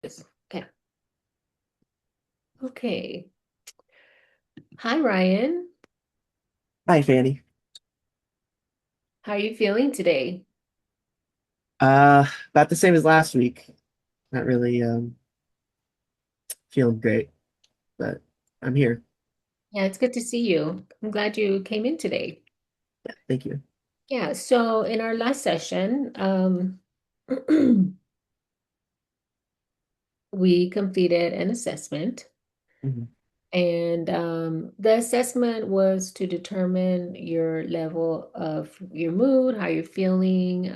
Yes. Okay. Okay. Hi, Ryan. Hi, Fanny. How are you feeling today? About the same as last week. Not really feeling great, but I'm here. Yeah, it's good to see you. I'm glad you came in today. Thank you. Yeah, so in our last session, we completed an assessment, Mhm. and the assessment was to determine your level of your mood, how you're feeling.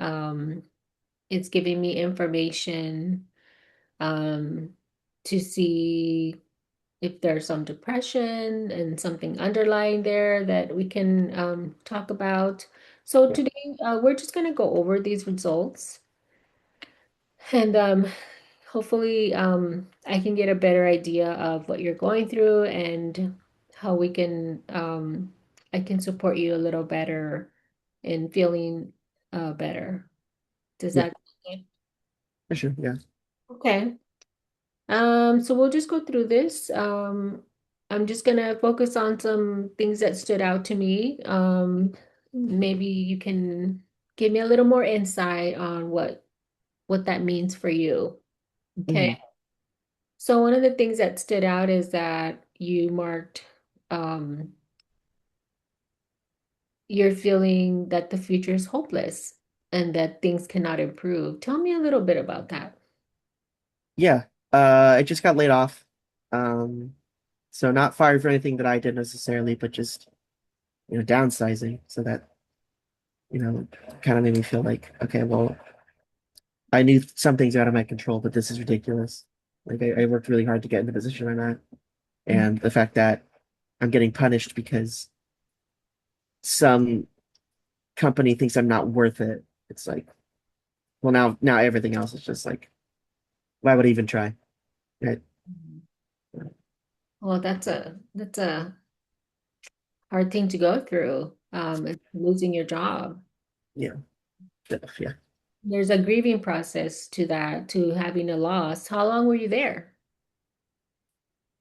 It's giving me information um, to see if there's some depression and something underlying there that we can talk about. So Yeah. today we're just going to go over these results and hopefully I can get a better idea of what you're going through and how we can I can support you a little better in feeling better. Does Yeah, that okay? for sure. Yeah. Okay. So we'll just go through this. I'm just gonna focus on some things that stood out to me. Maybe you can give me a little more insight on what that means for you. Okay. Hmm. So one of the things that stood out is that you marked um you're feeling that the future is hopeless and that things cannot improve. Tell me a little bit about that. Yeah. I just got laid off. Um, so not fired for anything that I did necessarily, but just, downsizing. So that, kind of made me feel like, okay, well, I knew some things out of my control, but this is ridiculous. Like I worked really hard to get in the position I'm at. And the fact that I'm getting punished because some company thinks I'm not worth it. It's like, well, now everything else is just like, why would I even try? Right? Mhm. Well, that's a hard thing to go through. It's losing your job. Yeah, yeah. There's a grieving process to that, to having a loss. How long were you there?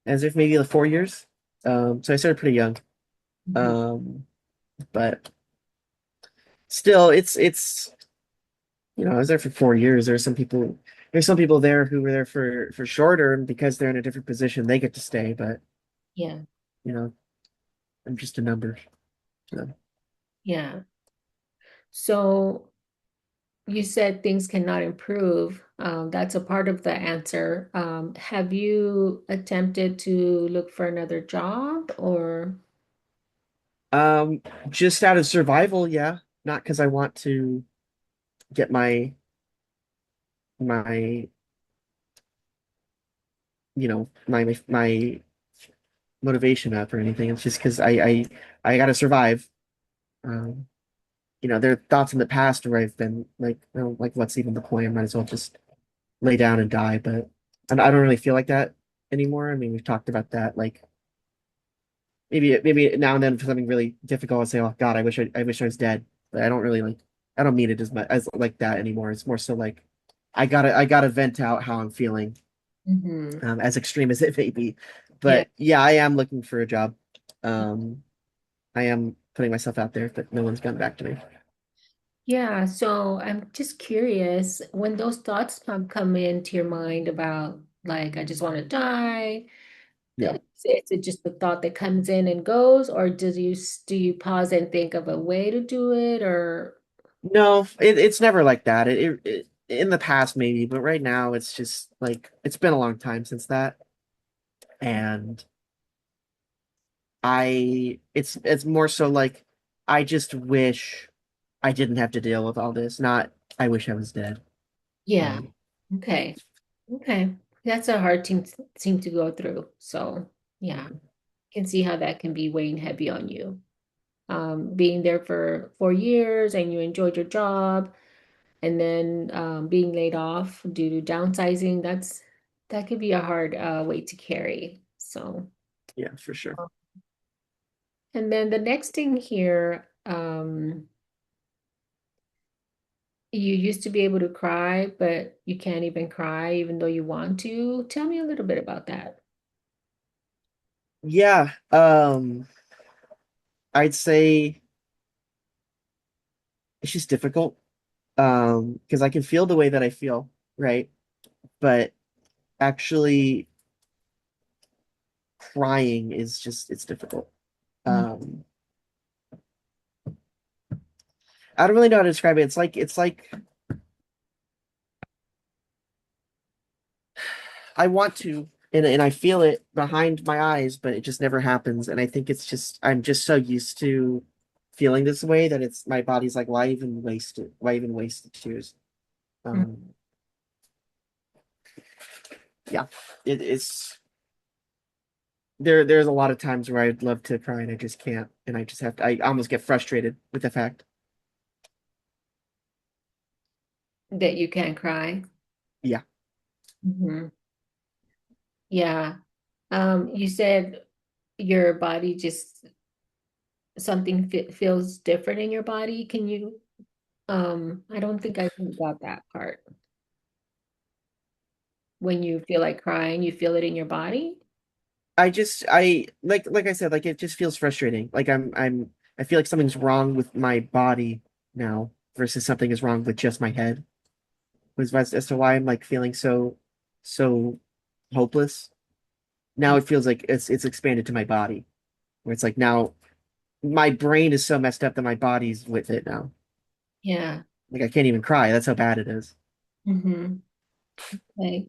As if maybe like 4 years. So I started pretty young. Mhm. Um, but still, it's I was there for 4 years. There's some people there who were there for shorter, and because they're in a different position, they get to stay. But Yeah, you know, I'm just a number. So. yeah. So you said things cannot improve. That's a part of the answer. Have you attempted to look for another job or? Um, just out of survival, yeah. Not because I want to get my my motivation up or anything. It's just because I gotta survive. Um, there are thoughts in the past where I've been like, like what's even the point? I might as well just lay down and die. But I don't really feel like that anymore. I mean, we've talked about that. Like maybe now and then for something really difficult, I say, "Oh God, I wish I was dead." But I don't really like. I don't mean it as much as like that anymore. It's more so like I gotta vent out how I'm feeling, Mhm. as extreme as it may be. Yeah. But yeah, I am looking for a job. Um, I am putting myself out there, but no one's gotten back to me. Yeah, so I'm just curious when those thoughts come into your mind about like I just want to die. Yeah. Is it just the thought that comes in and goes, or do you pause and think of a way to do it, or No, it's never like that. It in the past maybe, but right now it's just like it's been a long time since that, and it's more so like I just wish I didn't have to deal with all this. Not I wish I was dead. yeah, Um, okay, okay, that's a hard thing to go through. So yeah, can see how that can be weighing heavy on you. Being there for 4 years and you enjoyed your job, and then being laid off due to downsizing, that could be a hard weight to carry. So, yeah, for sure. and then the next thing here, You used to be able to cry, but you can't even cry even though you want to. Tell me a little bit about that. Yeah, I'd say it's just difficult. Because I can feel the way that I feel, right? But actually crying is just it's difficult. Mm. Um, I don't really know how to describe it. It's like I want to and I feel it behind my eyes, but it just never happens. And I think it's just I'm just so used to feeling this way that it's my body's like, why even waste it? Why even waste the tears? Mm. Um, yeah, it's there's a lot of times where I'd love to cry and I just can't, and I just have to I almost get frustrated with the fact. That you can't cry. Yeah. Mhm. Yeah. You said your body just something feels different in your body. Can you, I don't think I got that part. When you feel like crying, you feel it in your body? I like I said, like it just feels frustrating. Like I feel like something's wrong with my body now versus something is wrong with just my head. As to why I'm like feeling so hopeless. Now Mm. it feels like it's expanded to my body, where it's like now my brain is so messed up that my body's with it now. Yeah. Like I can't even cry. That's how bad it is. Mm-hmm. Okay.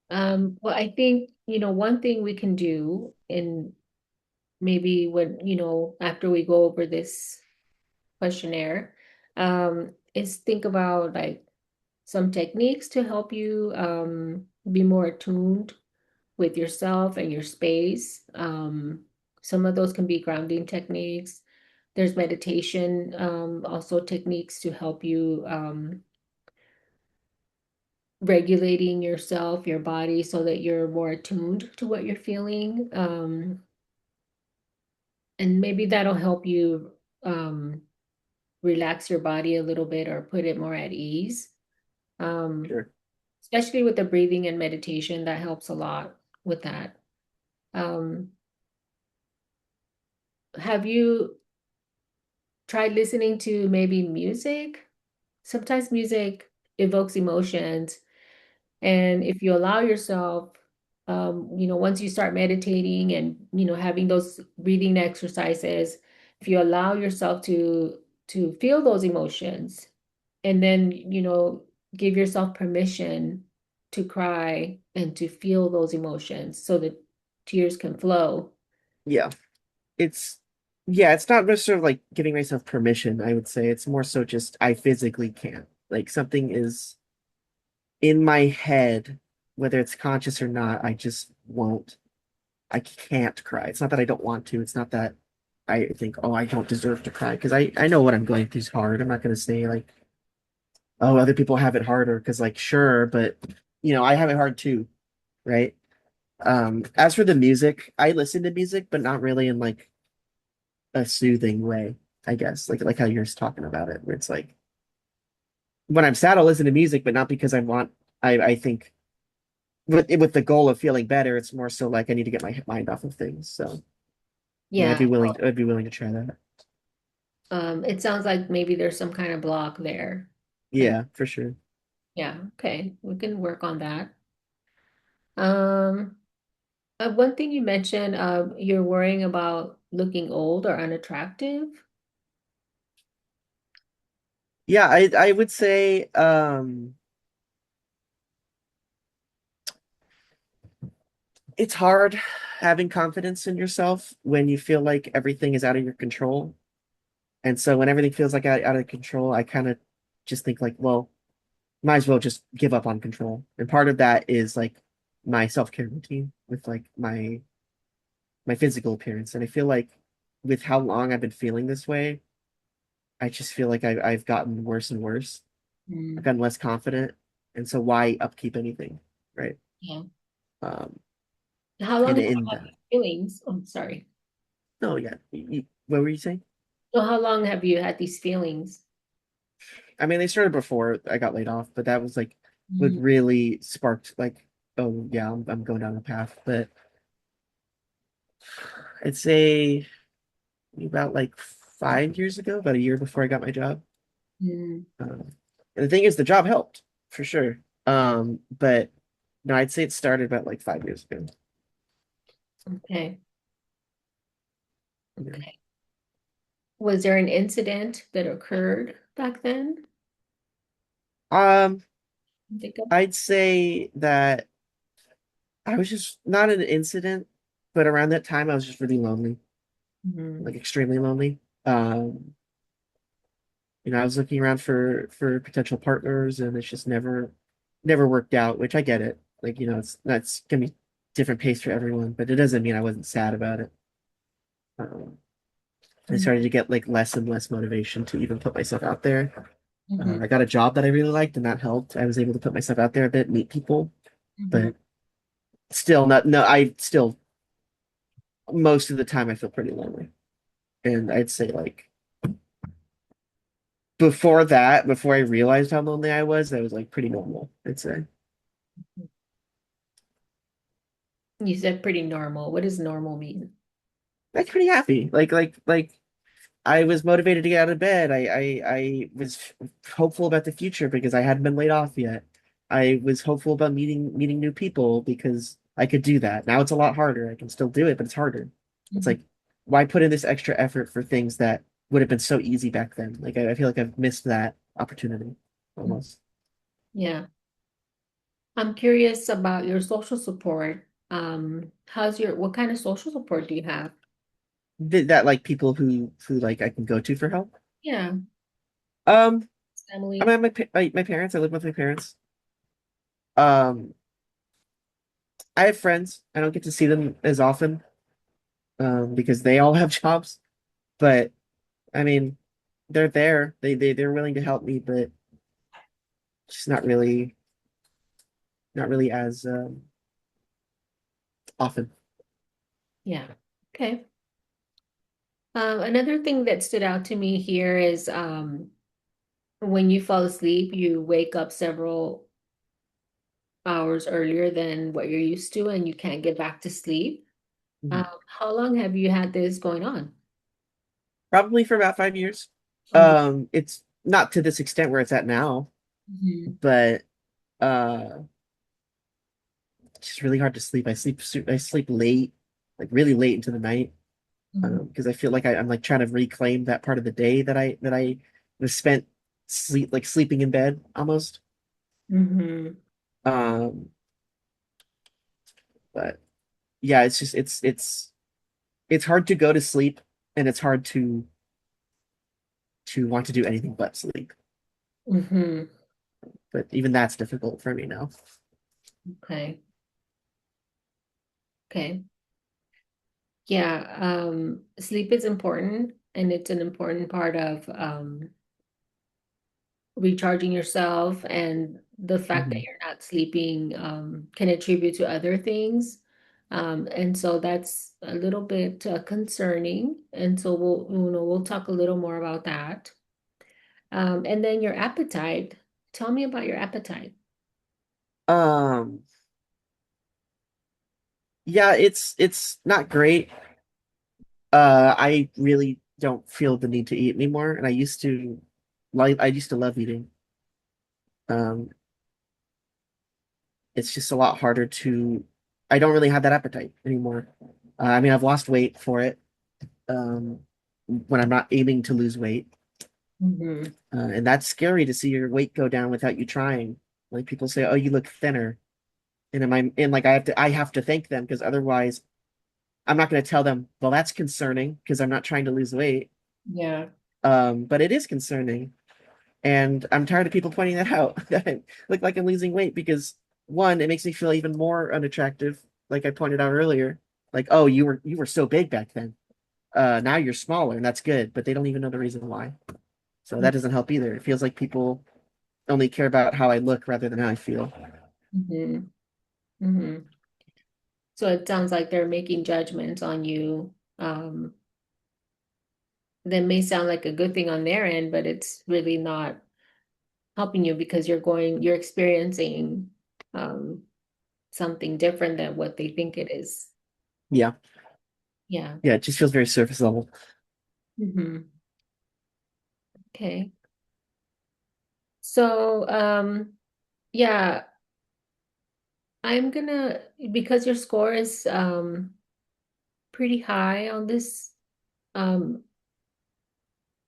Well, I think, one thing we can do in maybe when, after we go over this questionnaire, is think about like some techniques to help you be more attuned with yourself and your space. Some of those can be grounding techniques. There's meditation, also techniques to help you regulating yourself, your body, so that you're more attuned to what you're feeling. And maybe that'll help you um, relax your body a little bit or put it more at ease. Um, Sure. Especially with the breathing and meditation, that helps a lot with that. Um, have you tried listening to maybe music? Sometimes music evokes emotions. And if you allow yourself, once you start meditating and, having those breathing exercises, if you allow yourself to feel those emotions and then, give yourself permission to cry and to feel those emotions so that tears can flow. Yeah. It's yeah, it's not necessarily like giving myself permission, I would say. It's more so just I physically can't. Like something is in my head, whether it's conscious or not, I just won't. I can't cry. It's not that I don't want to. It's not that I think, oh, I don't deserve to cry because I know what I'm going through is hard. I'm not going to say like, oh, other people have it harder because like sure, but I have it hard too, right? As for the music, I listen to music, but not really in like a soothing way, I guess. Like how you're talking about it, where it's like when I'm sad, I'll listen to music, but not because I want. I think with the goal of feeling better, it's more so like I need to get my mind off of things. So yeah, Yeah. I'd be willing to try that. It sounds like maybe there's some kind of block there. And Yeah, for sure. yeah, okay, we can work on that. Um, one thing you mentioned, you're worrying about looking old or unattractive. Yeah, I would say it's hard having confidence in yourself when you feel like everything is out of your control. And so when everything feels like out of control, I kind of just think like, well, might as well just give up on control. And part of that is like my self-care routine with like my physical appearance. And I feel like with how long I've been feeling this way, I just feel like I've gotten worse and worse. I've Mm, gotten less confident. And so why upkeep anything, right? yeah. Um, How long and have you in had that, these feelings? Oh, sorry. no, yeah. What were you saying? So how long have you had these feelings? I mean, they started before I got laid off, but that was like what Mm, really sparked like, oh yeah, I'm going down the path. But I'd say about like 5 years ago, about a year before I got my job. mm, And the thing is, the job helped for sure. But no, I'd say it started about like 5 years ago. okay. Yeah. Okay. Was there an incident that occurred back then? Um, Think of. I'd say that I was just not an incident, but around that time I was just really lonely, Mhm, like extremely lonely. I was looking around for potential partners, and it's just never worked out. Which I get it. Like it's gonna be different pace for everyone, but it doesn't mean I wasn't sad about it. Um, I mhm, started to get like less and less motivation to even put myself out there. mhm, I got a job that I really liked, and that helped. I was able to put myself out there a bit, meet people, mhm. but still not. No, I still most of the time I feel pretty lonely, and I'd say like before that, before I realized how lonely I was like pretty normal. I'd say. You said pretty normal. What does normal mean? That's pretty happy. Like I was motivated to get out of bed. I was hopeful about the future because I hadn't been laid off yet. I was hopeful about meeting new people because I could do that. Now it's a lot harder. I can still do it, but it's harder. It's Mhm, like why put in this extra effort for things that would have been so easy back then? Like I feel like I've missed that opportunity mhm. almost. Yeah. I'm curious about your social support. What kind of social support do you have? That like people who like I can go to for help. Yeah, Um, I family. mean my parents. I live with my parents. Um, I have friends. I don't get to see them as often because they all have jobs. But I mean, they're there. They're willing to help me, but just not really as often. Yeah. Okay. Another thing that stood out to me here is when you fall asleep, you wake up several hours earlier than what you're used to, and you can't get back to sleep. Mhm. How long have you had this going on? Probably for about 5 years. Mhm, It's not to this extent where it's at now, mhm, but uh, it's just really hard to sleep. I sleep late, like really late into the night, mhm, because I feel like I'm like trying to reclaim that part of the day that I was spent sleeping in bed almost. mhm, Um, but yeah, it's just it's hard to go to sleep, and it's hard to want to do anything but sleep. mhm. But even that's difficult for me now. Okay. Okay. Yeah, sleep is important and it's an important part of recharging yourself, and the fact that Hmm. you're not sleeping can attribute to other things. And so that's a little bit concerning. And so we'll talk a little more about that. And then your appetite. Tell me about your appetite. Um, yeah, it's not great. I really don't feel the need to eat anymore, and I used to love eating. Um, it's just a lot harder to. I don't really have that appetite anymore. I mean, I've lost weight for it. Um, when I'm not aiming to lose weight. Hmm. And that's scary to see your weight go down without you trying. Like people say, "Oh, you look thinner," and like I have to thank them because otherwise I'm not going to tell them. Well, that's concerning because I'm not trying to lose weight. Yeah. But it is concerning, and I'm tired of people pointing that out that I look like I'm losing weight because one, it makes me feel even more unattractive. Like I pointed out earlier, like, oh, you were so big back then. Now you're smaller, and that's good, but they don't even know the reason why. So that doesn't help either. It feels like people only care about how I look rather than how I feel. Hmm. Hmm. So it sounds like they're making judgments on you. That may sound like a good thing on their end, but it's really not. helping you because you're experiencing um something different than what they think it is. Yeah. Yeah. Yeah, it just feels very surface level. Hmm. Okay. So, yeah, I'm gonna, because your score is pretty high on this um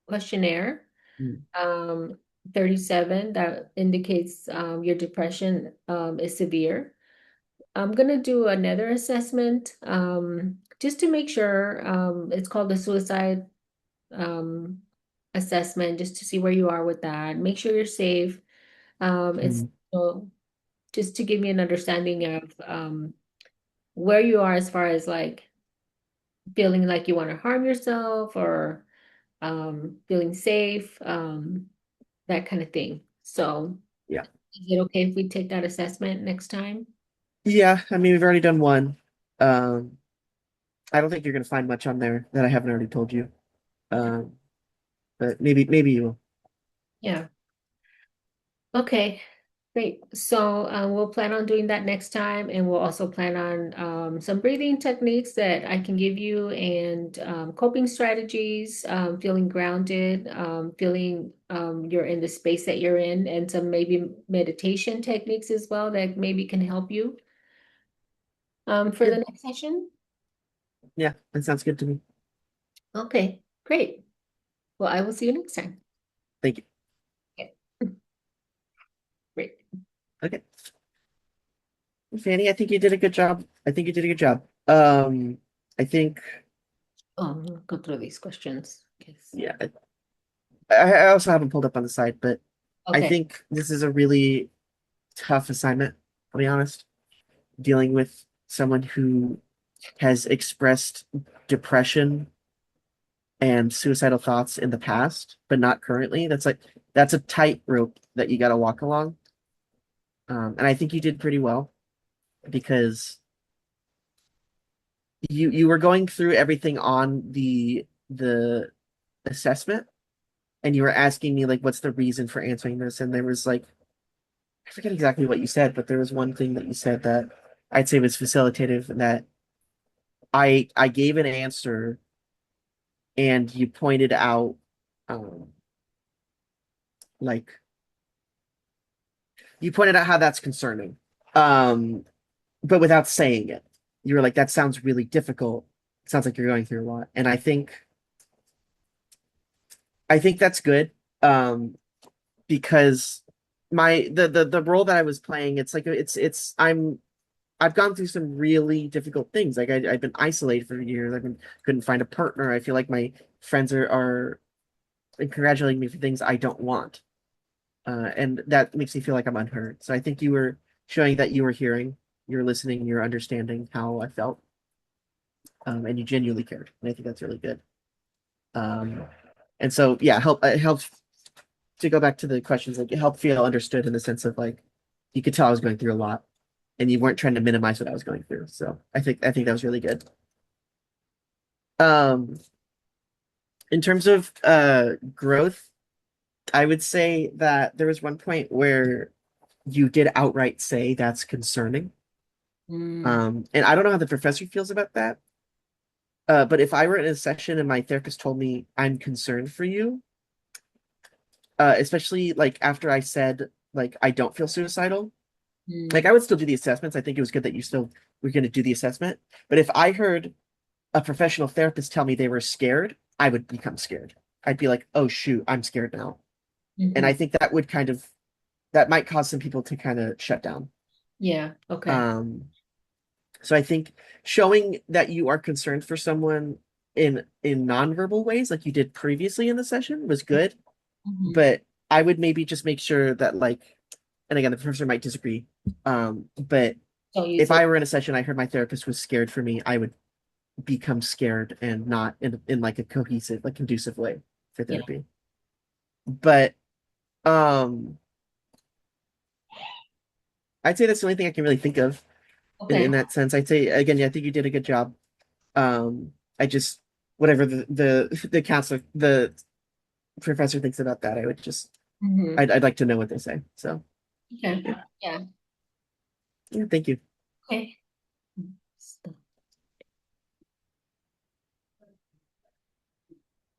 questionnaire, Mm. um 37, that indicates your depression is severe. I'm gonna do another assessment just to make sure. It's called the suicide um assessment, just to see where you are with that. Make sure you're safe. It's Mm. just to give me an understanding of where you are as far as like feeling like you want to harm yourself or feeling safe, that kind of thing. So, Yeah. is it okay if we take that assessment next time? Yeah, I mean, we've already done one. Um, I don't think you're gonna find much on there that I haven't already told you. Um, but maybe you will. Yeah. Okay. Great. So we'll plan on doing that next time, and we'll also plan on some breathing techniques that I can give you and coping strategies, feeling grounded, feeling you're in the space that you're in, and some maybe meditation techniques as well that maybe can help you for Yeah, the next session. yeah, that sounds good to me. Okay, great. Well, I will see you next time. Thank you. Okay. Great. Okay. Fanny, I think you did a good job. I think you did a good job. I think, Go through these questions. Yes. yeah, I also haven't pulled up on the side, but I Okay. think this is a really tough assignment, I'll be honest, dealing with someone who has expressed depression and suicidal thoughts in the past, but not currently. That's a tightrope that you got to walk along. And I think you did pretty well because you were going through everything on the assessment, and you were asking me like, what's the reason for answering this? And there was like, I forget exactly what you said, but there was one thing that you said that I'd say was facilitative, and that I gave an answer, and you pointed out um, like you pointed out how that's concerning, um, but without saying it. You were like, that sounds really difficult. It sounds like you're going through a lot, and I think that's good, because the role that I was playing, it's like I've gone through some really difficult things. Like I've been isolated for years. Couldn't find a partner. I feel like my friends are congratulating me for things I don't want, and that makes me feel like I'm unheard. So I think you were showing that you were hearing, you're listening, you're understanding how I felt, and you genuinely cared. And I think that's really good. Um, and so yeah, it helped to go back to the questions. Like it helped feel understood in the sense of like you could tell I was going through a lot, and you weren't trying to minimize what I was going through. So I think that was really good. Um, in terms of growth, I would say that there was one point where you did outright say that's concerning. Mm, And I don't know how the professor feels about that. But if I were in a session and my therapist told me I'm concerned for you, especially like after I said like I don't feel suicidal, like mm, I would still do the assessments. I think it was good that you still were going to do the assessment. But if I heard a professional therapist tell me they were scared, I would become scared. I'd be like, oh shoot, I'm scared now. And mhm. I think that would that might cause some people to kind of shut down. Yeah, okay. Um, so I think showing that you are concerned for someone in nonverbal ways, like you did previously in the session, was good. Mhm. But I would maybe just make sure that like, and again, the professor might disagree. But Don't use if it. I were in a session, I heard my therapist was scared for me, I would become scared and not in like a cohesive, like conducive way for Yeah, therapy. But um, I'd say that's the only thing I can really think of in okay. that sense. I'd say again, yeah, I think you did a good job. I just whatever the counselor, the professor thinks about that, I would just Hmm. I'd like to know what they say. So Okay. yeah, Yeah. yeah, thank you. Okay.